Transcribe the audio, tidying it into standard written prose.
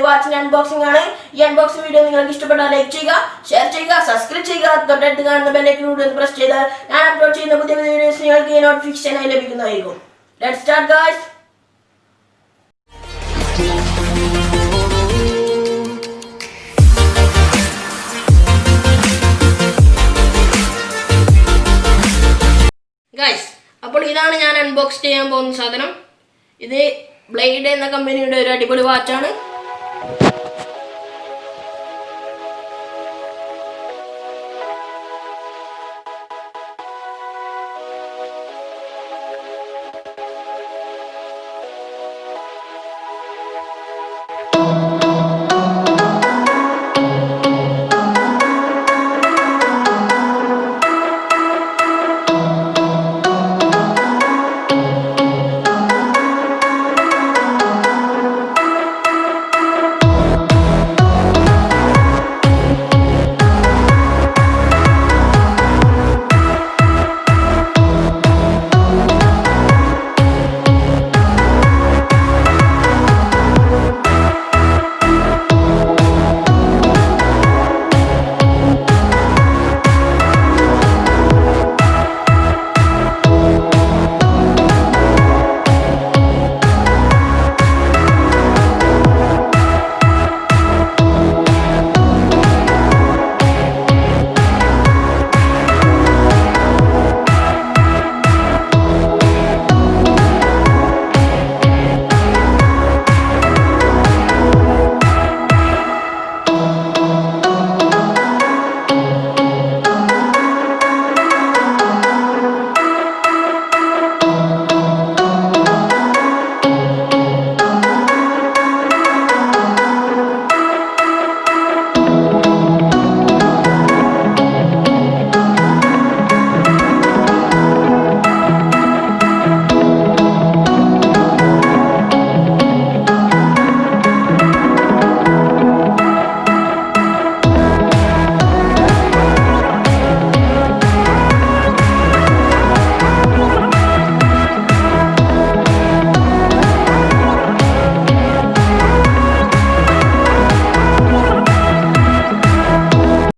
വാച്ചിന്റെ unboxing ആണ്. ഈ unboxing video നിങ്ങൾക്ക് ഇഷ്ടപ്പെട്ടാൽ ലൈക്ക് ചെയ്യുക, ഷെയർ ചെയ്യുക, സബ്സ്ക്രൈബ് ചെയ്യുക. തൊട്ടടുത്ത് കാണുന്ന ബെല്ലൈക്കൺ കൂടി ഒന്ന് പ്രസ് ചെയ്താൽ ഞാൻ അപ്ലോഡ് ചെയ്യുന്ന പുതിയ വീഡിയോസ് നിങ്ങൾക്ക് നോട്ടിഫിക്കേഷനായി ലഭിക്കുന്നതായിരിക്കും. Let's start guys. ഗൈസ്, അപ്പോൾ ഇതാണ് ഞാൻ അൺബോക്സ് ചെയ്യാൻ പോകുന്ന സാധനം. ഇത് ബ്ലേഡ് എന്ന കമ്പനിയുടെ ഒരു അടിപൊളി വാച്ചാണ്.